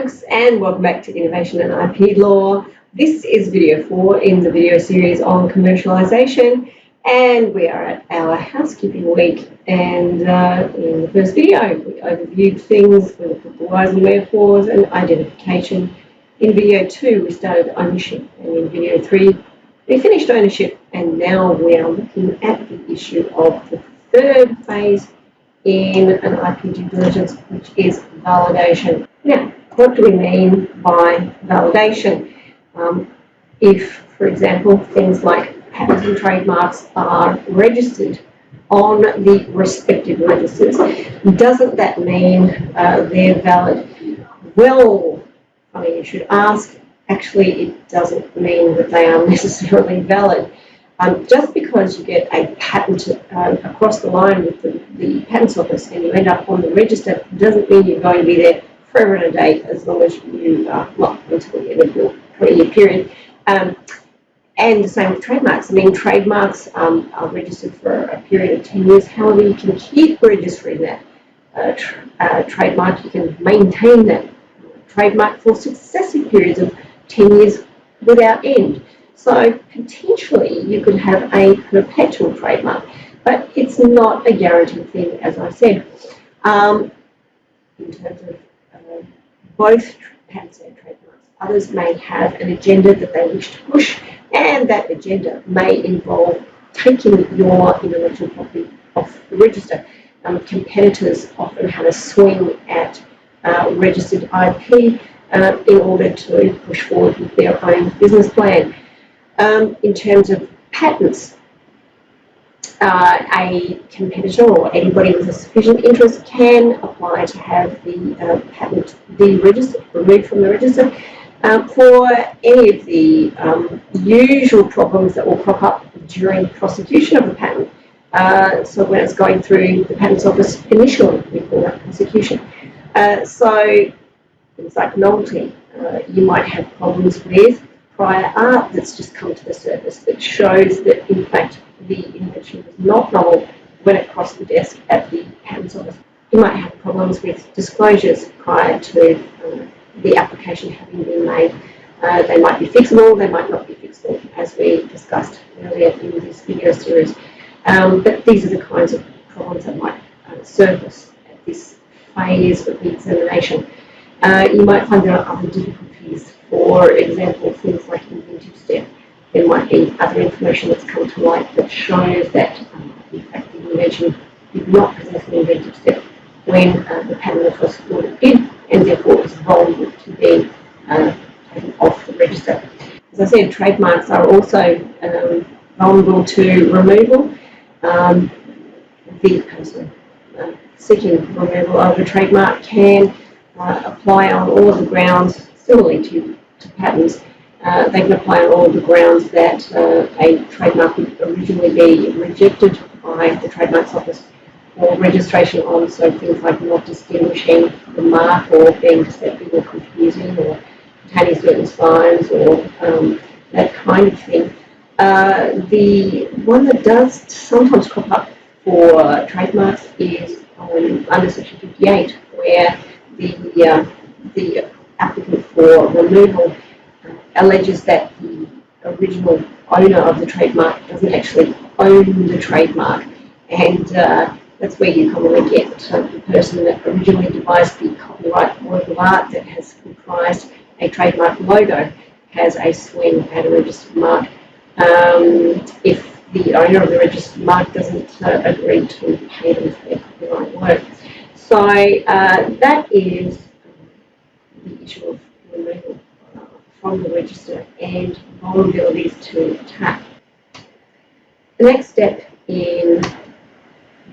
folks, and welcome back to Innovation and IP Law. This is video 4 in the video series on commercialisation, and we are at our housekeeping week. And in the first video, we overviewed things, we looked at the whys and wherefores and identification. In video 2, we started ownership, and in video 3, we finished ownership, and now we are looking at the issue of the third phase in an IP due diligence, which is validation. Now, what do we mean by validation? If, for example, things like patents and trademarks are registered on the respective registers, doesn't that mean they're valid? Well, I mean, you should ask. Actually, it doesn't mean that they are necessarily valid. Just because you get a patent across the line with the Patents Office and you end up on the register doesn't mean you're going to be there forever and a day, as long as you well, until the end of your 20-year period. And the same with trademarks. I mean, trademarks are registered for a period of 10 years. However, you can keep registering that trademark. You can maintain that trademark for successive periods of 10 years without end. So potentially you could have a perpetual trademark, but it's not a guaranteed thing, as I said. In terms of both patents and trademarks, others may have an agenda that they wish to push, and that agenda may involve taking your intellectual property off the register. Competitors often have a swing at registered IP in order to push forward with their own business plan. In terms of patents, a competitor or anybody with a sufficient interest can apply to have the patent deregistered, removed from the register, for any of the usual problems that will crop up during prosecution of the patent. So when it's going through the Patents Office initially, we call that prosecution. So things like novelty, you might have problems with prior art that's just come to the surface that shows that, in fact, the invention was not novel when it crossed the desk at the Patents Office. You might have problems with disclosures prior to the application having been made. They might be fixable, they might not be fixable, as we discussed earlier in this video series. But these are the kinds of problems that might surface at this phase of the examination. You might find there are other difficulties. For example, things like inventive step. There might be other information that's come to light that shows that, in fact, the invention did not possess an inventive step when the Patent Office thought it did, and therefore is vulnerable to being taken off the register. As I said, trademarks are also vulnerable to removal. The person seeking removal of a trademark can apply on all of the grounds, similarly to patents. They can apply on all of the grounds that a trademark would originally be rejected by the Trademarks Office for registration on, so things like not distinguishing the mark or being deceptive or confusing or containing certain signs or that kind of thing. The one that does sometimes crop up for trademarks is under Section 58, where the applicant for removal alleges that the original owner of the trademark doesn't actually own the trademark, and that's where you commonly get the person that originally devised the copyright work of art that has comprised a trademark logo has a swing at a registered mark if the owner of the registered mark doesn't agree to pay them for their copyright work. So that is the issue of removal from the register and vulnerabilities to attack. The next step in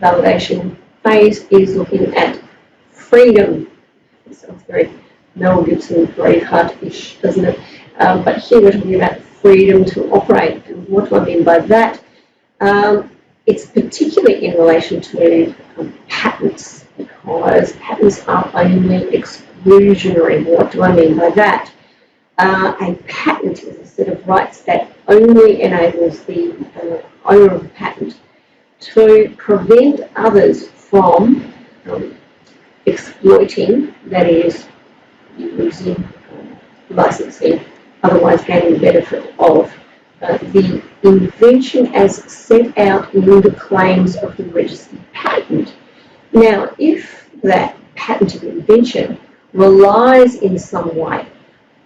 validation phase is looking at freedom. It sounds very Mel Gibson, Braveheart-ish, doesn't it? But here we're talking about freedom to operate. And what do I mean by that? It's particularly in relation to patents, because patents are only exclusionary. What do I mean by that? A patent is a set of rights that only enables the owner of the patent to prevent others from exploiting, that is, using licensing, otherwise gaining the benefit of the invention as set out in the claims of the registered patent. Now, if that patented invention relies in some way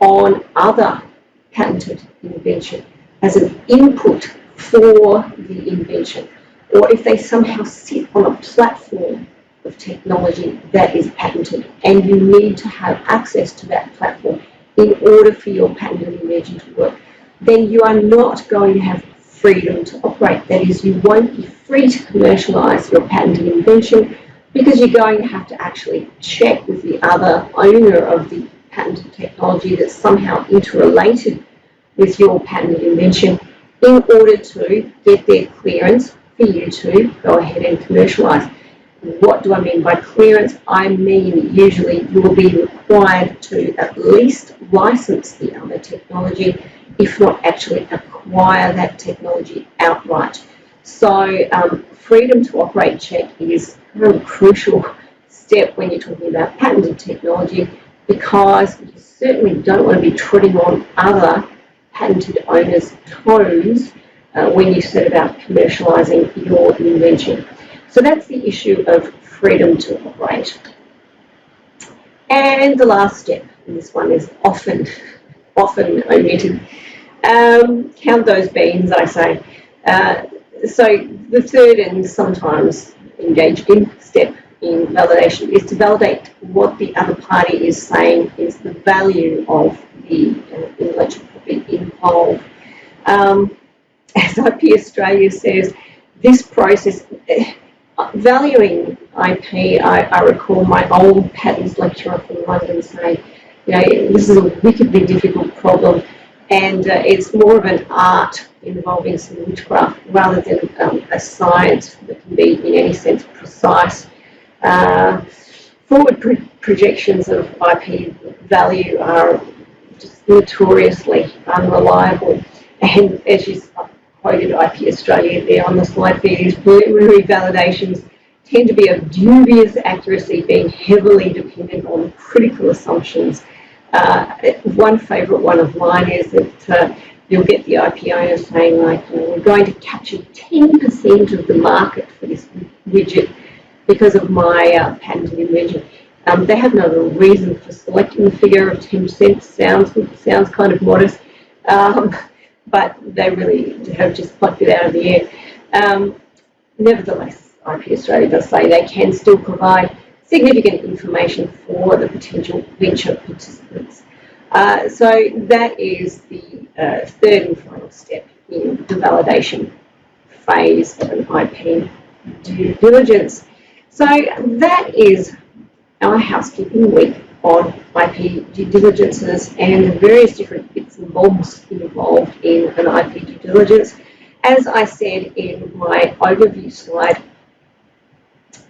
on other patented invention as an input for the invention, or if they somehow sit on a platform of technology that is patented and you need to have access to that platform in order for your patented invention to work, then you are not going to have freedom to operate. That is, you won't be free to commercialise your patented invention because you're going to have to actually check with the other owner of the patented technology that's somehow interrelated with your patented invention in order to get their clearance for you to go ahead and commercialise. What do I mean by clearance? I mean usually you will be required to at least license the other technology, if not actually acquire that technology outright. So freedom to operate check is a very crucial step when you're talking about patented technology, because you certainly don't want to be treading on other patented owners' toes when you set about commercialising your invention. So that's the issue of freedom to operate. And the last step, and this one is often omitted. Count those beans, I say. So the third and sometimes engaged in step in validation is to validate what the other party is saying is the value of the intellectual property involved. As IP Australia says, this process, valuing IP, I recall my old patents lecturer from London saying, you know, this is a wickedly difficult problem, and it's more of an art involving some witchcraft rather than a science that can be in any sense precise. Forward projections of IP value are just notoriously unreliable, and as you quoted IP Australia there on the slide for these preliminary validations tend to be of dubious accuracy, being heavily dependent on critical assumptions. One favourite one of mine is that you'll get the IP owner saying, like, we're going to capture 10% of the market for this widget because of my patented invention. They have no real reason for selecting the figure of 10%. Sounds kind of modest, but they really have just plucked it out of the air. Nevertheless, IP Australia does say they can still provide significant information for the potential venture participants. So that is the third and final step in the validation phase of an IP due diligence. So that is our housekeeping week on IP due diligences and the various different bits and bobs involved in an IP due diligence. As I said in my overview slide,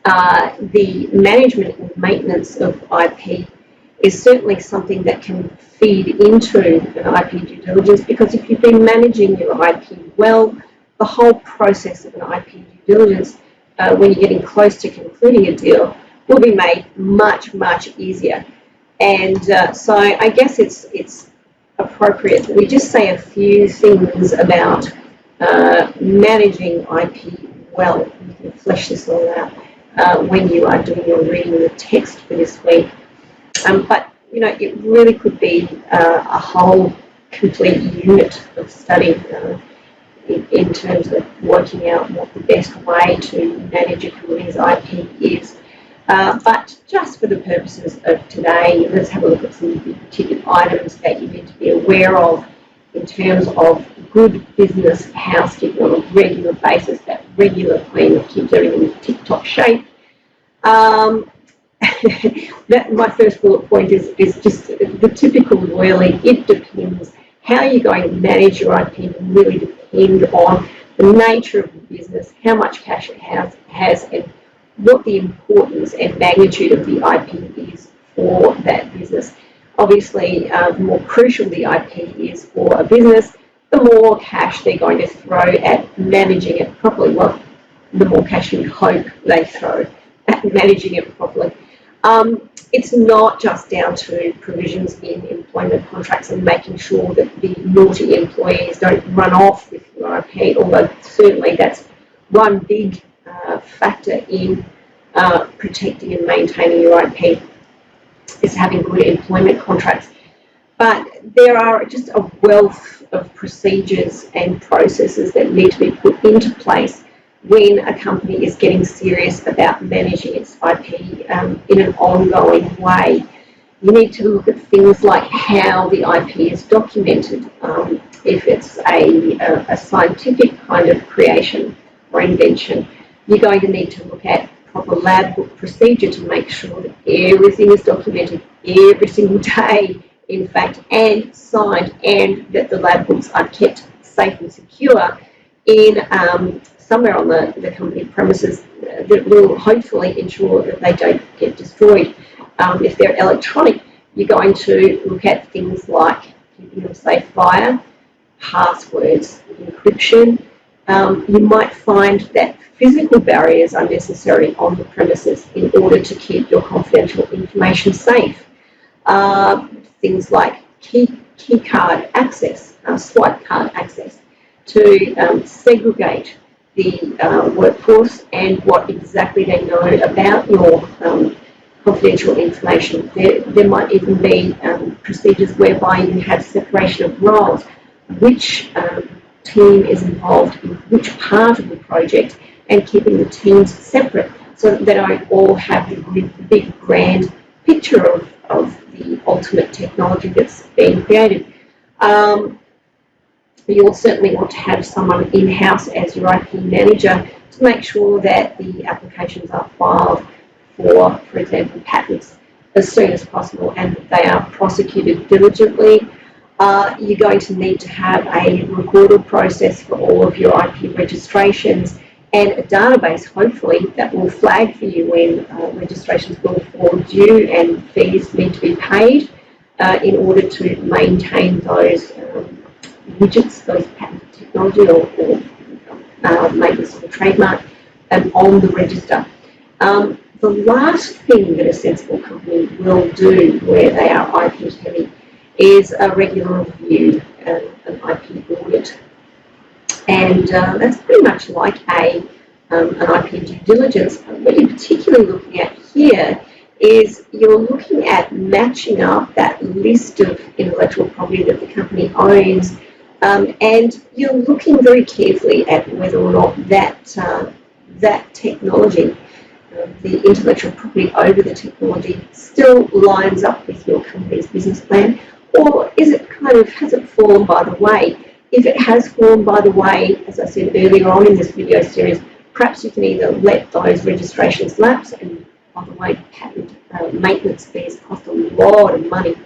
the management and maintenance of IP is certainly something that can feed into an IP due diligence, because if you've been managing your IP well, the whole process of an IP due diligence, when you're getting close to concluding a deal, will be made much, much easier. And so I guess it's appropriate that we just say a few things about managing IP well. You can flesh this all out when you are doing your reading the text for this week. But you know, it really could be a whole complete unit of study in terms of working out what the best way to manage a company's IP is. But just for the purposes of today, let's have a look at some big ticket items that you need to be aware of in terms of good business housekeeping on a regular basis, that regular clean that keeps everything in tip-top shape. My first bullet point is just the typical royally. It depends. How you're going to manage your IP will really depend on the nature of the business, how much cash it has, and what the importance and magnitude of the IP is for that business. Obviously, the more crucial the IP is for a business, the more cash they're going to throw at managing it properly. Well, the more cash you hope they throw at managing it properly. It's not just down to provisions in employment contracts and making sure that the naughty employees don't run off with your IP, although certainly that's one big factor in protecting and maintaining your IP, is having good employment contracts. But there are just a wealth of procedures and processes that need to be put into place when a company is getting serious about managing its IP in an ongoing way. You need to look at things like how the IP is documented. If it's a scientific kind of creation or invention, you're going to need to look at proper lab book procedure to make sure that everything is documented every single day, in fact, and signed, and that the lab books are kept safe and secure in somewhere on the company premises that will hopefully ensure that they don't get destroyed. If they're electronic, you're going to look at things like keeping them safe via passwords, encryption. You might find that physical barriers are necessary on the premises in order to keep your confidential information safe. Things like key card access, swipe card access, to segregate the workforce and what exactly they know about your confidential information. There might even be procedures whereby you have separation of roles, which team is involved in which part of the project, and keeping the teams separate so that they don't all have the big grand picture of the ultimate technology that's being created. You'll certainly want to have someone in-house as your IP manager to make sure that the applications are filed for example, patents as soon as possible and that they are prosecuted diligently. You're going to need to have a recordal process for all of your IP registrations and a database, hopefully, that will flag for you when registrations will fall due and fees need to be paid in order to maintain those widgets, those patent technology or maintenance of the trademark on the register. The last thing that a sensible company will do where they are IP heavy is a regular review, an IP audit. And that's pretty much like an IP due diligence. What you're particularly looking at here is you're looking at matching up that list of intellectual property that the company owns, and you're looking very carefully at whether or not that technology, the intellectual property over the technology, still lines up with your company's business plan, or is it has it fallen by the way? If it has fallen by the way, as I said earlier on in this video series, perhaps you can either let those registrations lapse, and by the way, patent maintenance fees cost a lot of money.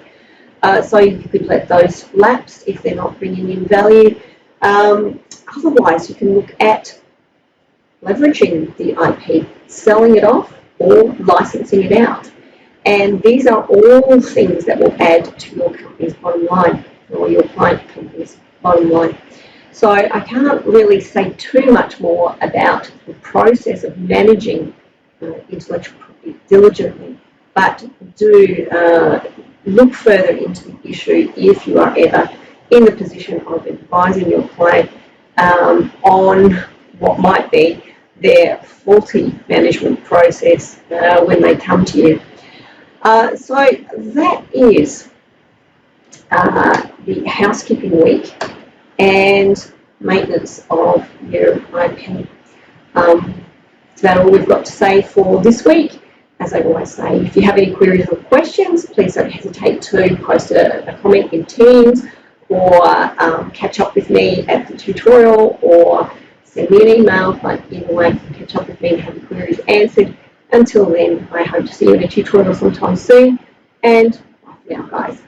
So you could let those lapse if they're not bringing in value. Otherwise, you can look at leveraging the IP, selling it off, or licensing it out. And these are all things that will add to your company's bottom line, or your client company's bottom line. So I can't really say too much more about the process of managing intellectual property diligently, but do look further into the issue if you are ever in the position of advising your client on what might be their faulty management process when they come to you. So that is the housekeeping week and maintenance of your IP. That's about all we've got to say for this week. As I always say, if you have any queries or questions, please don't hesitate to post a comment in Teams, or catch up with me at the tutorial, or send me an email. But either way, you can catch up with me and have your queries answered. Until then, I hope to see you in a tutorial sometime soon, and bye for now, guys.